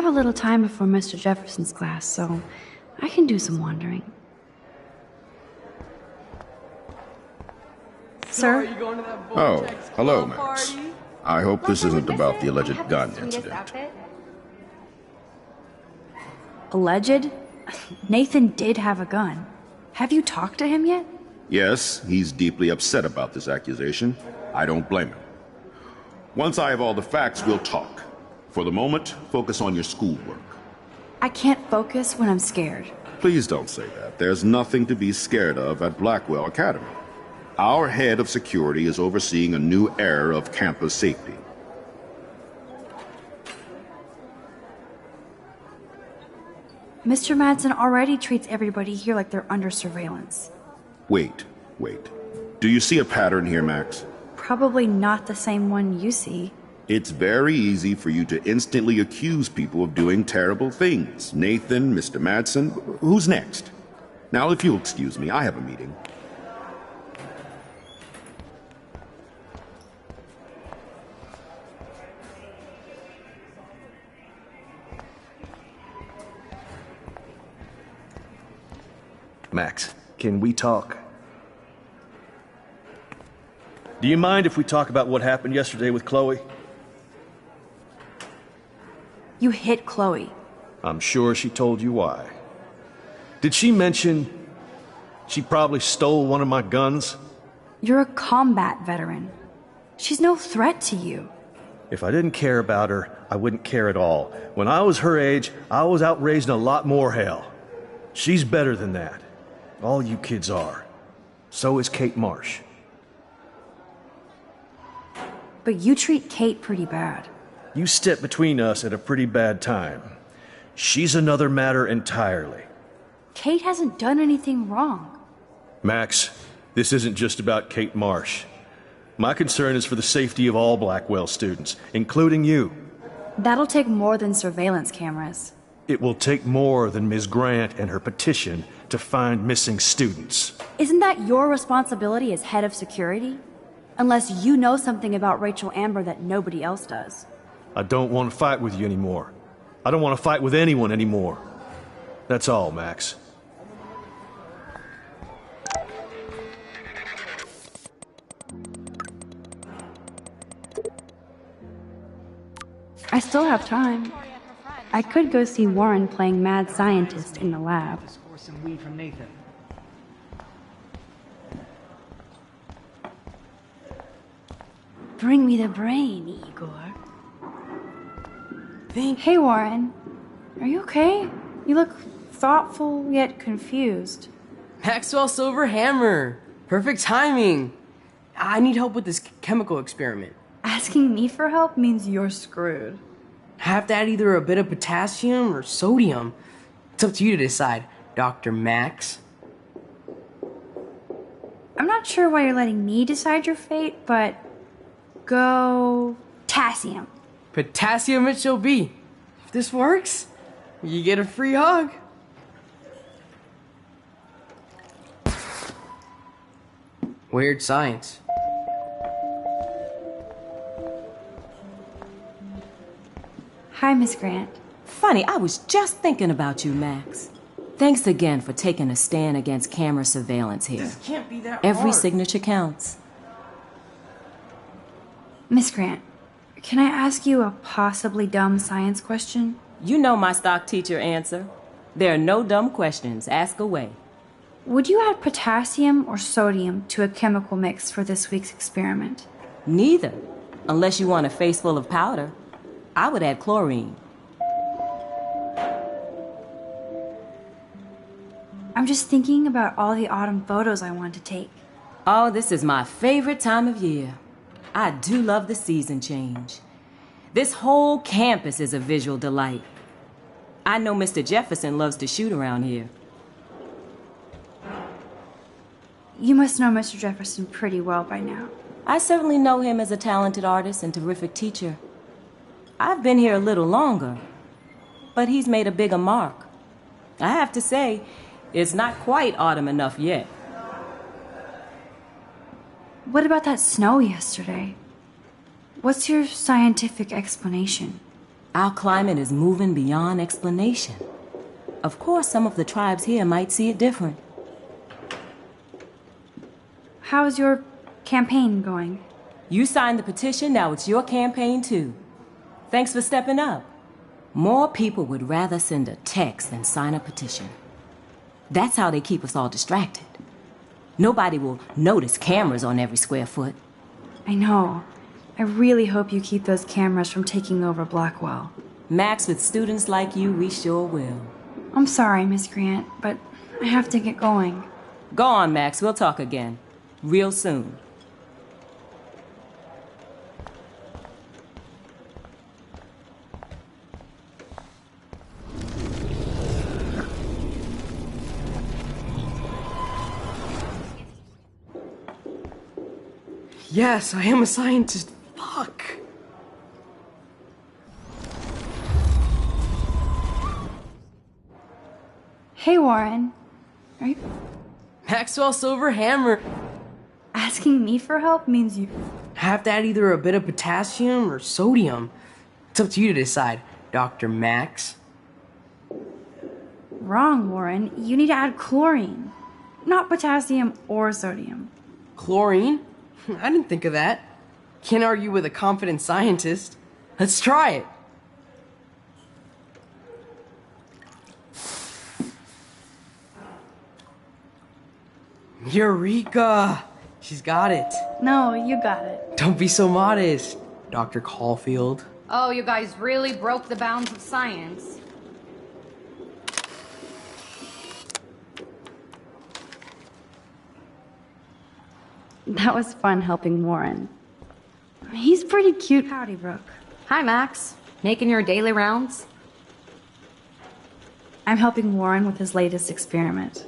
have a little time before Mr. Jefferson's class, so I can do some wandering. Sir? Oh, hello, Max. I hope this isn't about the alleged gun incident. Alleged? Nathan did have a gun. Have you talked to him yet? Yes, he's deeply upset about this accusation. I don't blame him. Once I have all the facts, we'll talk. For the moment, focus on your schoolwork. I can't focus when I'm scared. Please don't say that. There's nothing to be scared of at Blackwell Academy. Our head of security is overseeing a new era of campus safety. Mr. Madsen already treats everybody here like they're under surveillance. Wait. Do you see a pattern here, Max? Probably not the same one you see. It's very easy for you to instantly accuse people of doing terrible things. Nathan, Mr. Madsen, who's next? Now, if you'll excuse me, I have a meeting. Max, can we talk? Do you mind if we talk about what happened yesterday with Chloe? You hit Chloe. I'm sure she told you why. Did she mention she probably stole one of my guns? You're a combat veteran. She's no threat to you. If I didn't care about her, I wouldn't care at all. When I was her age, I was out raising a lot more hell. She's better than that. All you kids are. So is Kate Marsh. But you treat Kate pretty bad. You stepped between us at a pretty bad time. She's another matter entirely. Kate hasn't done anything wrong. Max, this isn't just about Kate Marsh. My concern is for the safety of all Blackwell students, including you. That'll take more than surveillance cameras. It will take more than Ms. Grant and her petition to find missing students. Isn't that your responsibility as head of security? Unless you know something about Rachel Amber that nobody else does. I don't want to fight with you anymore. I don't want to fight with anyone anymore. That's all, Max. I still have time. I could go see Warren playing mad scientist in the lab. Score some weed from Nathan. Bring me the brain, Igor. Hey, Warren. Are you okay? You look thoughtful yet confused. Maxwell Silver Hammer. Perfect timing. I need help with this chemical experiment. Asking me for help means you're screwed. I have to add either a bit of potassium or sodium. It's up to you to decide, Dr. Max. I'm not sure why you're letting me decide your fate, but go potassium. Potassium it shall be. If this works, you get a free hug. Weird science. Hi, Miss Grant. Funny, I was just thinking about you, Max. Thanks again for taking a stand against camera surveillance here. This can't be that Every hard. signature counts. Miss Grant, can I ask you a possibly dumb science question? You know my stock teacher answer. There are no dumb questions. Ask away. Would you add potassium or sodium to a chemical mix for this week's experiment? Neither. Unless you want a face full of powder. I would add chlorine. I'm just thinking about all the autumn photos I want to take. Oh, this is my favorite time of year. I do love the season change. This whole campus is a visual delight. I know Mr. Jefferson loves to shoot around here. You must know Mr. Jefferson pretty well by now. I certainly know him as a talented artist and terrific teacher. I've been here a little longer, but he's made a bigger mark. I have to say, it's not quite autumn enough yet. What about that snow yesterday? What's your scientific explanation? Our climate is moving beyond explanation. Of course, some of the tribes here might see it different. How's your campaign going? You signed the petition, now it's your campaign too. Thanks for stepping up. More people would rather send a text than sign a petition. That's how they keep us all distracted. Nobody will notice cameras on every square foot. I know. I really hope you keep those cameras from taking over Blackwell. Max, with students like you, we sure will. I'm sorry, Miss Grant, but I have to get going. Go on, Max. We'll talk again. Real soon. Yes, I am a scientist. Fuck. Hey, Warren. Are you Maxwell Silver Hammer. asking me for help means you... Have to add either a bit of potassium or sodium. It's up to you to decide, Dr. Max. Wrong, Warren. You need to add chlorine. Not potassium or sodium. Chlorine? I didn't think of that. Can't argue with a confident scientist. Let's try it. Eureka! She's got it. No, you got it. Don't be so modest, Dr. Caulfield. Oh, you guys really broke the bounds of science. That was fun helping Warren. He's pretty cute. Howdy, Brooke. Hi, Max. Making your daily rounds? I'm helping Warren with his latest experiment.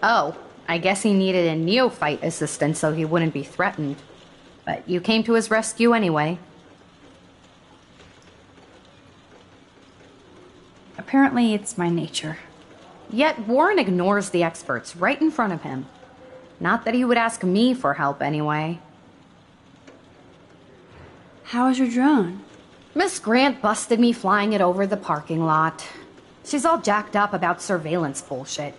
Oh, I guess he needed a neophyte assistant so he wouldn't be threatened. But you came to his rescue anyway. Apparently, it's my nature. Yet Warren ignores the experts right in front of him. Not that he would ask me for help anyway. How is your drone? Miss Grant busted me flying it over the parking lot. She's all jacked up about surveillance bullshit.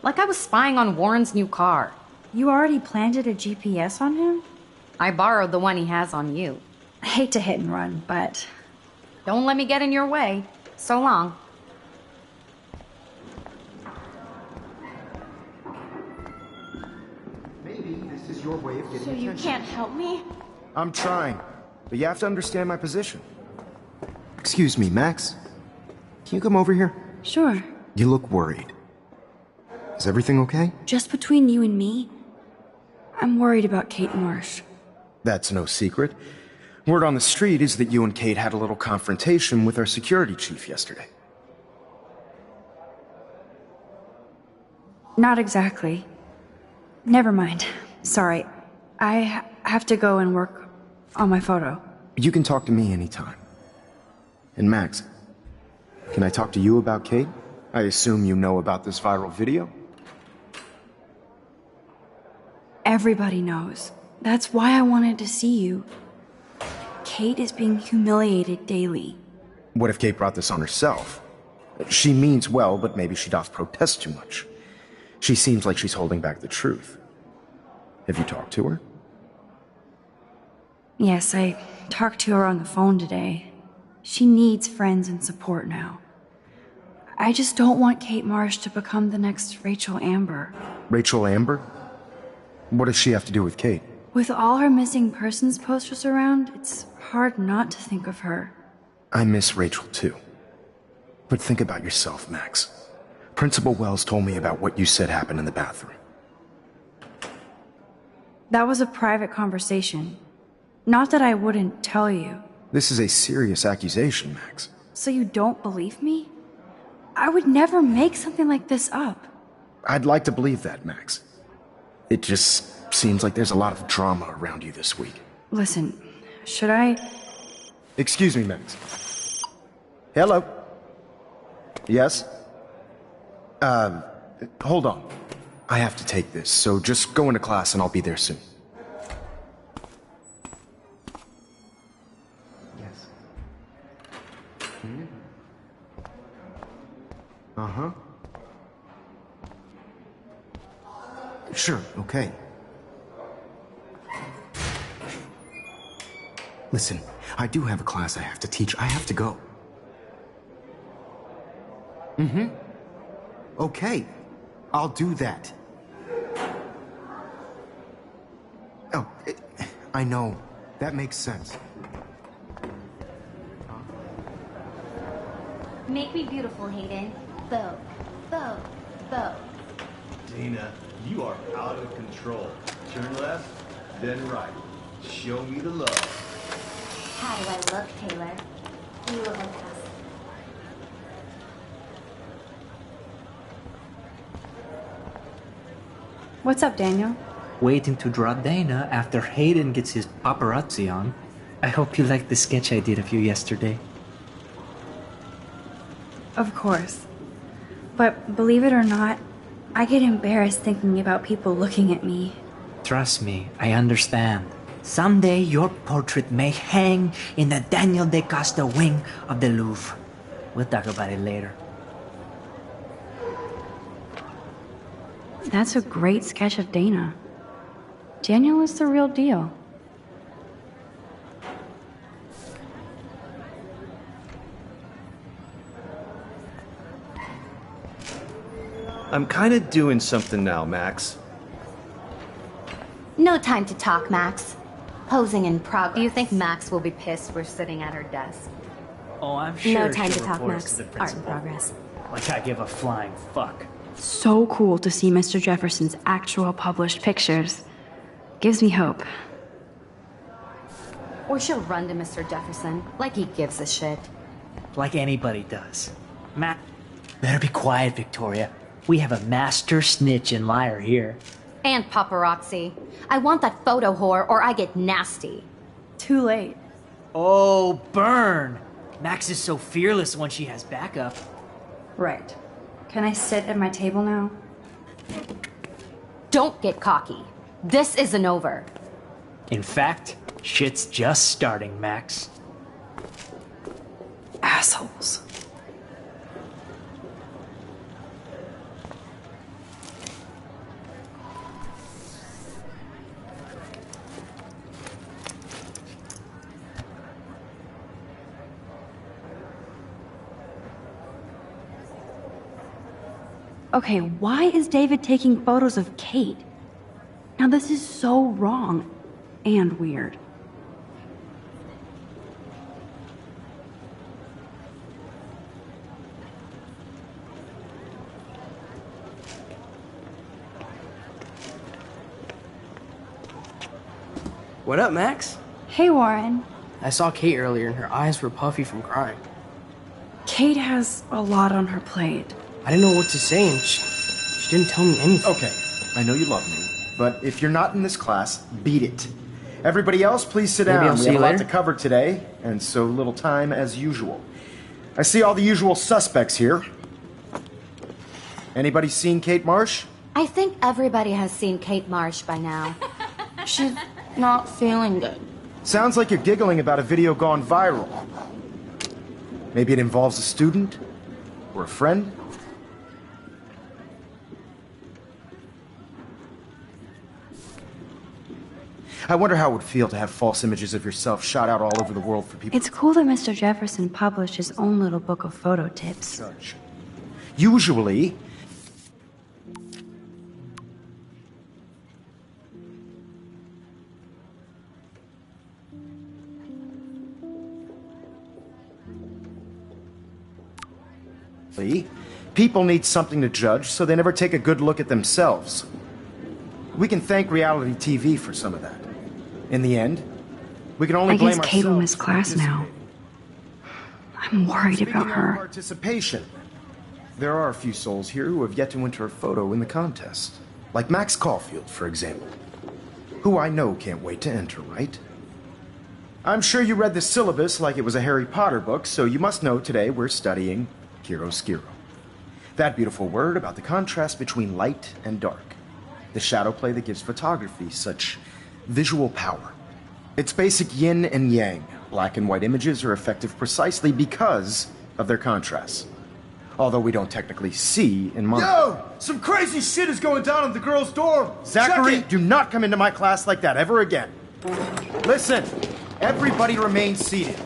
Like I was spying on Warren's new car. You already planted a GPS on him? I borrowed the one he has on you. I hate to hit and run, but... Don't let me get in your way. So long. Maybe this is your way of getting So you attention. can't help me? I'm trying, but you have to understand my position. Excuse me, Max. Can you come over here? Sure. You look worried. Is everything okay? Just between you and me, I'm worried about Kate Marsh. That's no secret. Word on the street is that you and Kate had a little confrontation with our security chief yesterday. Not exactly. Never mind. Sorry. I have to go and work on my photo. You can talk to me anytime. And Max, can I talk to you about Kate? I assume you know about this viral video? Everybody knows. That's why I wanted to see you. Kate is being humiliated daily. What if Kate brought this on herself? She means well, but maybe she doth protest too much. She seems like she's holding back the truth. Have you talked to her? Yes, I talked to her on the phone today. She needs friends and support now. I just don't want Kate Marsh to become the next Rachel Amber. Rachel Amber? What does she have to do with Kate? With all her missing persons posters around, it's hard not to think of her. I miss Rachel too. But think about yourself, Max. Principal Wells told me about what you said happened in the bathroom. That was a private conversation. Not that I wouldn't tell you. This is a serious accusation, Max. So you don't believe me? I would never make something like this up. I'd like to believe that, Max. It just seems like there's a lot of drama around you this week. Listen, should I... Excuse me, Max. Hello? Yes? Hold on. I have to take this, so just go into class and I'll be there soon. Yes. Sure, okay. Listen, I do have a class I have to teach. I have to go. Okay, I'll do that. Oh, I know. That makes sense. Make me beautiful, Hayden. Bow, bow, bow. Dana, you are out of control. Turn left, then right. Show me the love. How do I look, Taylor? You look fantastic. What's up, Daniel? Waiting to draw Dana after Hayden gets his paparazzi on. I hope you liked the sketch I did of you yesterday. Of course. But believe it or not, I get embarrassed thinking about people looking at me. Trust me, I understand. Someday your portrait may hang in the Daniel de Costa wing of the Louvre. We'll talk about it later. That's a great sketch of Dana. Daniel is the real deal. I'm kind of doing something now, Max. No time to talk, Max. Posing in progress. Do you think Max will be pissed we're sitting at her desk? Oh, I'm sure. No time she'll to talk, report us Max. to the Art in principal. progress. Like I give a flying fuck. So cool to see Mr. Jefferson's actual published pictures. Gives me hope. Or she'll run to Mr. Jefferson, like he gives a shit. Like anybody does. Matt, better be quiet, Victoria. We have a master snitch and liar here. And paparazzi. I want that photo whore or I get nasty. Too late. Oh, burn! Max is so fearless when she has backup. Right. Can I sit at my table now? Don't get cocky. This isn't over. In fact, shit's just starting, Max. Assholes. Okay, why is David taking photos of Kate? Now this is so wrong and weird. What up, Max? Hey, Warren. I saw Kate earlier and her eyes were puffy from crying. Kate has a lot on her plate. I didn't know what to say and she didn't tell me anything. Okay, I know you love me, but if you're not in this class, beat it. Everybody else, please sit down. I'll We see have you a lot later. to cover today, and so little time as usual. I see all the usual suspects here. Anybody seen Kate Marsh? I think everybody has seen Kate Marsh by now. She's not feeling good. Sounds like you're giggling about a video gone viral. Maybe it involves a student? Or a friend? I wonder how it would feel to have false images of yourself shot out all over the world for people It's cool that Mr. Jefferson published his own little book of photo tips. to judge. Usually, people need something to judge, so they never take a good look at themselves. We can thank reality TV for some of that. In the end, we can only I blame guess Kate will ourselves miss for class now. I'm worried Speaking about of her. participation, there are a few souls here who have yet to enter a photo in the contest. Like Max Caulfield, for example. Who I know can't wait to enter, right? I'm sure you read the syllabus like it was a Harry Potter book, so you must know today we're studying chiaroscuro. That beautiful word about the contrast between light and dark. The shadow play that gives photography such visual power. It's basic yin and yang. Black and white images are effective precisely because of their contrasts. Although we don't technically see and monitor. Yo! Some crazy shit is going down in the girls' dorm! Zachary, Check it! do not come into my class like that ever again. Listen, everybody remain seated.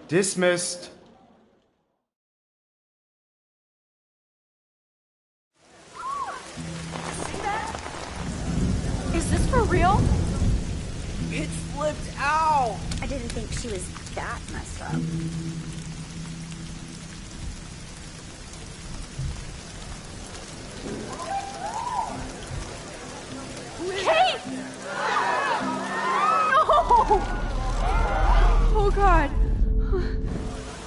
Dismissed. Is this for real? It flipped out! I didn't think she was that messed up. Kate! No! Oh God.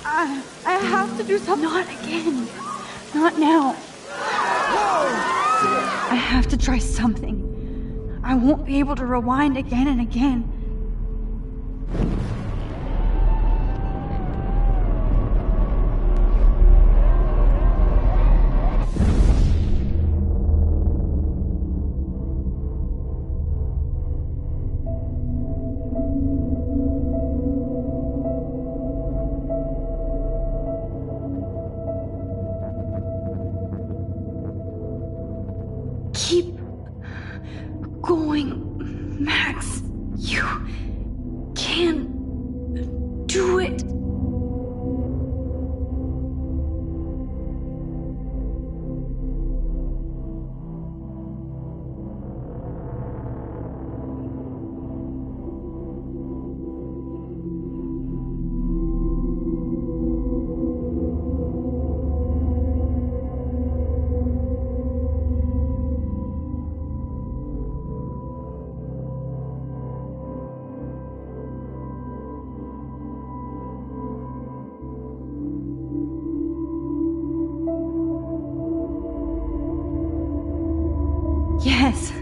I have to do something. Not again. Not now. I have to try something. I won't be able to rewind again and again. Keep going, Max. You can do it. Yes.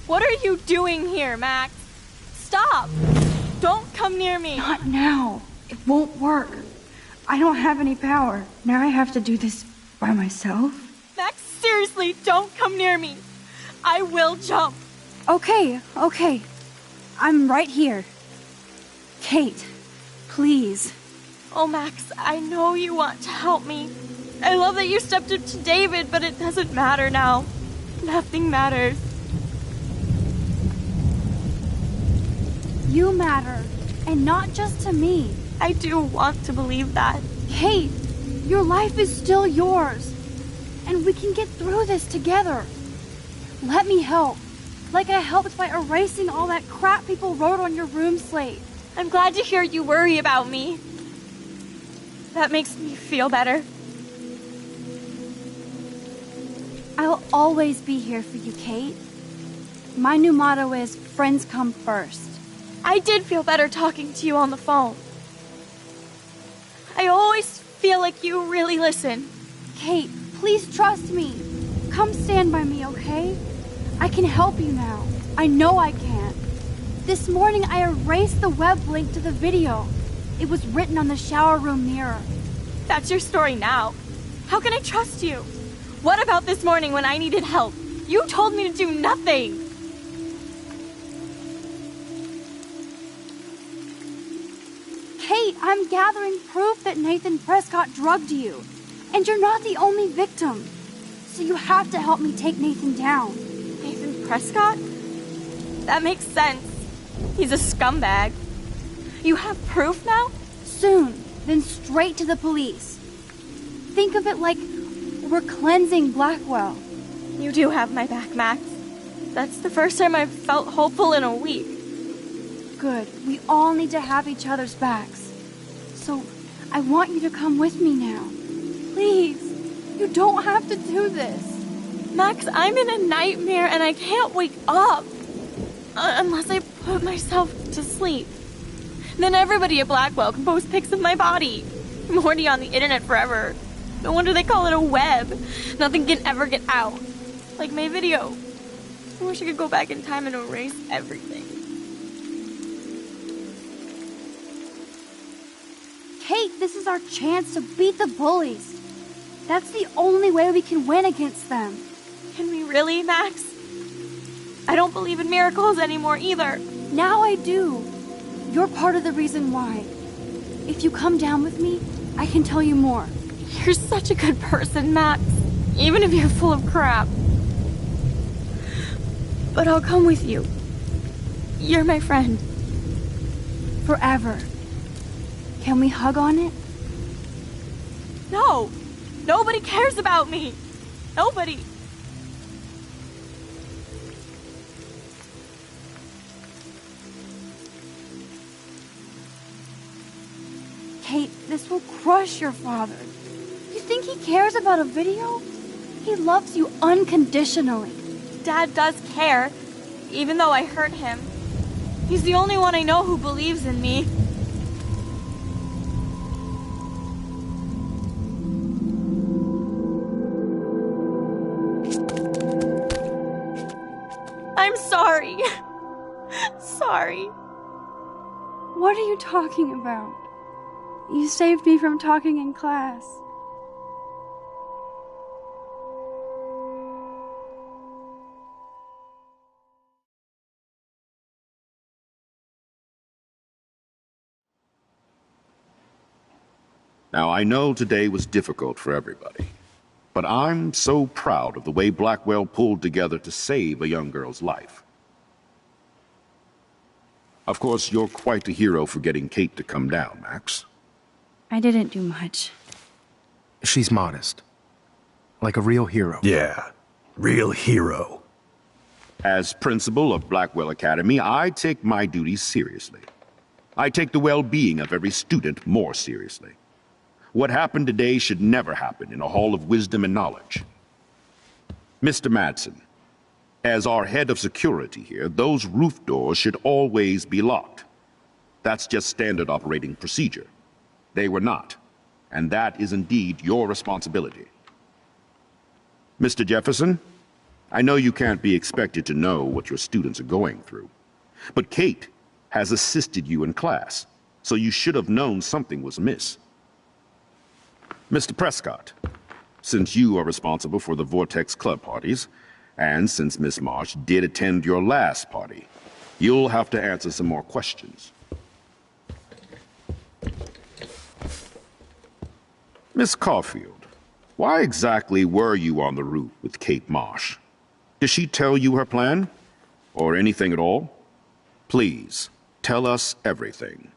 What are you doing here, Max? Stop! Don't come near me! Not now. It won't work. I don't have any power. Now I have to do this by myself. Max, seriously, don't come near me. I will jump. Okay. I'm right here. Kate, please. Oh, Max, I know you want to help me. I love that you stepped up to David, but it doesn't matter now. Nothing matters. You matter, and not just to me. I do want to believe that. Kate, your life is still yours, and we can get through this together. Let me help, like I helped by erasing all that crap people wrote on your room slate. I'm glad to hear you worry about me. That makes me feel better. I'll always be here for you, Kate. My new motto is friends come first. I did feel better talking to you on the phone. I always feel like you really listen. Kate, please trust me. Come stand by me, okay? I can help you now. I know I can. This morning I erased the web link to the video. It was written on the shower room mirror. That's your story now. How can I trust you? What about this morning when I needed help? You told me to do nothing. Kate, I'm gathering proof that Nathan Prescott drugged you. And you're not the only victim. So you have to help me take Nathan down. Nathan Prescott? That makes sense. He's a scumbag. You have proof now? Soon, then straight to the police. Think of it like we're cleansing Blackwell. You do have my back, Max. That's the first time I've felt hopeful in a week. Good. We all need to have each other's backs. So, I want you to come with me now. Please. You don't have to do this. Max, I'm in a nightmare and I can't wake up. Unless I put myself to sleep. Then everybody at Blackwell can post pics of my body. I'm already on the internet forever. No wonder they call it a web. Nothing can ever get out. Like my video. I wish I could go back in time and erase everything. Kate, this is our chance to beat the bullies. That's the only way we can win against them. Can we really, Max? I don't believe in miracles anymore either. Now I do. You're part of the reason why. If you come down with me, I can tell you more. You're such a good person, Max. Even if you're full of crap. But I'll come with you. You're my friend. Forever. Can we hug on it? No! Nobody cares about me! Nobody! Kate, this will crush your father. You think he cares about a video? He loves you unconditionally. Dad does care, even though I hurt him. He's the only one I know who believes in me. I'm sorry. Sorry. What are you talking about? You saved me from talking in class. Now, I know today was difficult for everybody, but I'm so proud of the way Blackwell pulled together to save a young girl's life. Of course, you're quite a hero for getting Kate to come down, Max. I didn't do much. She's modest. Like a real hero. Yeah, real hero. As principal of Blackwell Academy, I take my duties seriously. I take the well-being of every student more seriously. What happened today should never happen in a hall of wisdom and knowledge. Mr. Madsen, as our head of security here, those roof doors should always be locked. That's just standard operating procedure. They were not, and that is indeed your responsibility. Mr. Jefferson, I know you can't be expected to know what your students are going through, but Kate has assisted you in class, so you should have known something was amiss. Mr. Prescott, since you are responsible for the Vortex Club parties, and since Miss Marsh did attend your last party, you'll have to answer some more questions. Miss Caulfield, why exactly were you on the roof with Kate Marsh? Did she tell you her plan? Or anything at all? Please, tell us everything.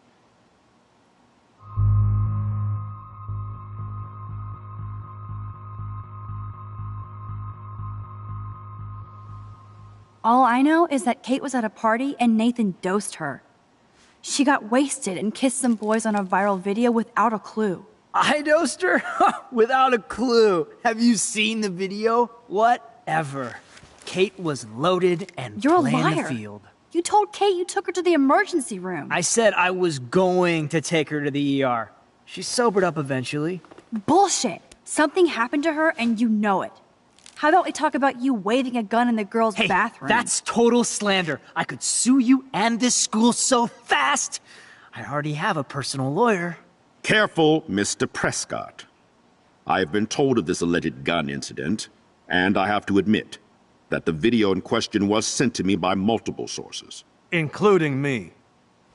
All I know is that Kate was at a party and Nathan dosed her. She got wasted and kissed some boys on a viral video without a clue. I dosed her? Without a clue. Have you seen the video? Whatever. Kate was loaded and You're a playing liar. the field. You told Kate you took her to the emergency room. I said I was going to take her to the ER. She sobered up eventually. Bullshit. Something happened to her and you know it. How about we talk about you waving a gun in the girls' Hey, bathroom? that's total slander. I could sue you and this school so fast. I already have a personal lawyer. Careful, Mr. Prescott. I have been told of this alleged gun incident, and I have to admit that the video in question was sent to me by multiple sources. Including me.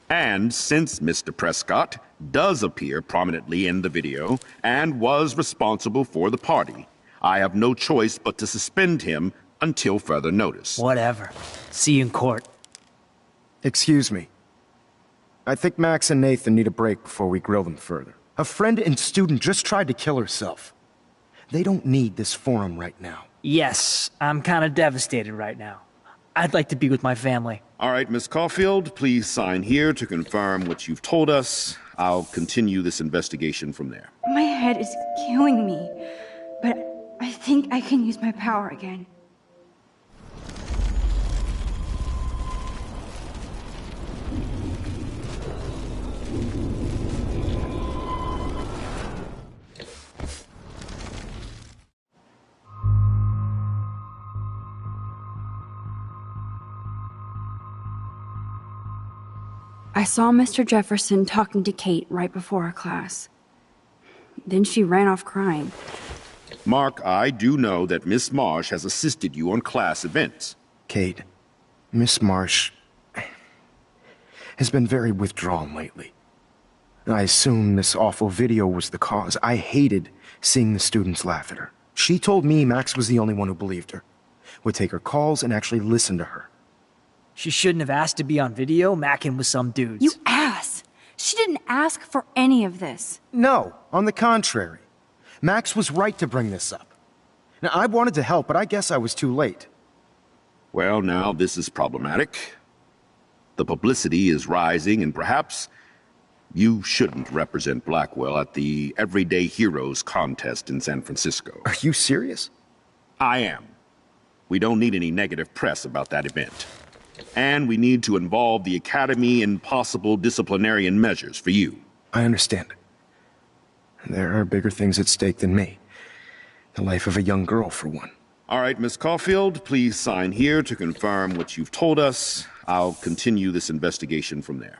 And since Mr. Prescott does appear prominently in the video and was responsible for the party, I have no choice but to suspend him until further notice. Whatever. See you in court. Excuse me. I think Max and Nathan need a break before we grill them further. A friend and student just tried to kill herself. They don't need this forum right now. Yes, I'm kind of devastated right now. I'd like to be with my family. All right, Miss Caulfield, please sign here to confirm what you've told us. I'll continue this investigation from there. My head is killing me, but I think I can use my power again. I saw Mr. Jefferson talking to Kate right before our class. Then she ran off crying. Mark, I do know that Miss Marsh has assisted you on class events. Kate, Miss Marsh has been very withdrawn lately. I assume this awful video was the cause. I hated seeing the students laugh at her. She told me Max was the only one who believed her, would take her calls and actually listen to her. She shouldn't have asked to be on video, macking with some dudes. You ass! She didn't ask for any of this. No, on the contrary. Max was right to bring this up. Now, I wanted to help, but I guess I was too late. Well, now this is problematic. The publicity is rising, and perhaps you shouldn't represent Blackwell at the Everyday Heroes contest in San Francisco. Are you serious? I am. We don't need any negative press about that event. And we need to involve the Academy in possible disciplinarian measures for you. I understand. There are bigger things at stake than me. The life of a young girl, for one. All right, Miss Caulfield, please sign here to confirm what you've told us. I'll continue this investigation from there.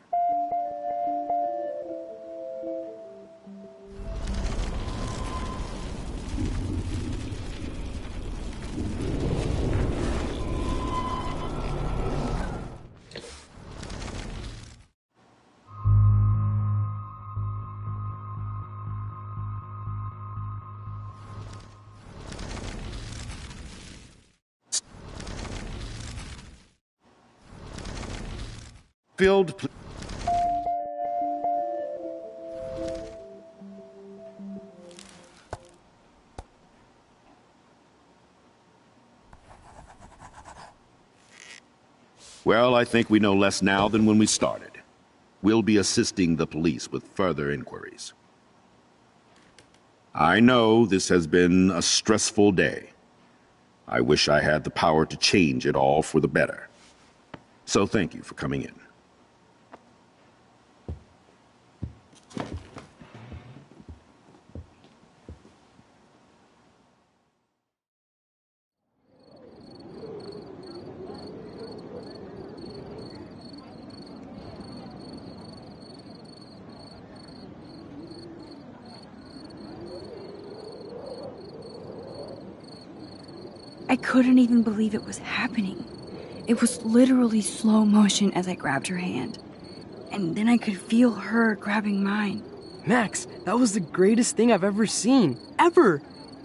Field, well, I think we know less now than when we started. We'll be assisting the police with further inquiries. I know this has been a stressful day. I wish I had the power to change it all for the better. So thank you for coming in. I couldn't even believe it was happening. It was literally slow motion as I grabbed her hand. And then I could feel her grabbing mine. Max, that was the greatest thing I've ever seen. Ever!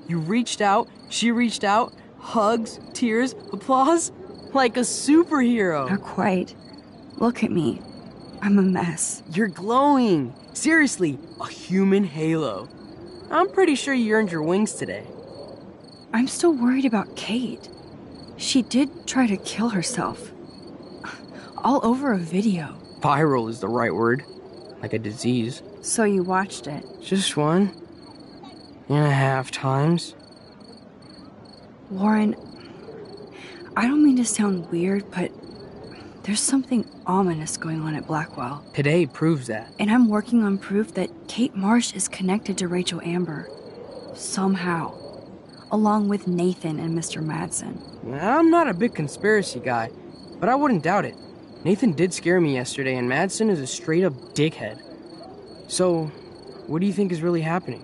You reached out, she reached out, hugs, tears, applause. Like a superhero. Not quite. Look at me. I'm a mess. You're glowing. Seriously, a human halo. I'm pretty sure you earned your wings today. I'm still worried about Kate. She did try to kill herself. All over a video. Viral is the right word. Like a disease. So you watched it? Just 1.5 times. Warren, I don't mean to sound weird, but there's something ominous going on at Blackwell. Today proves that. And I'm working on proof that Kate Marsh is connected to Rachel Amber. Somehow. Along with Nathan and Mr. Madsen. I'm not a big conspiracy guy, but I wouldn't doubt it. Nathan did scare me yesterday, and Madsen is a straight-up dickhead. So, what do you think is really happening?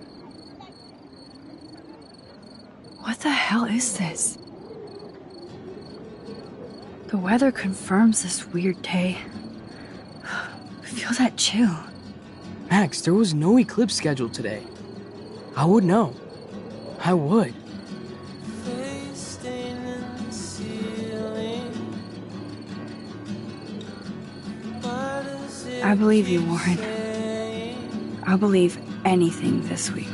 What the hell is this? The weather confirms this weird day. Feel that chill. Max, there was no eclipse scheduled today. I would know. I would. I believe you, Warren. I'll believe anything this week.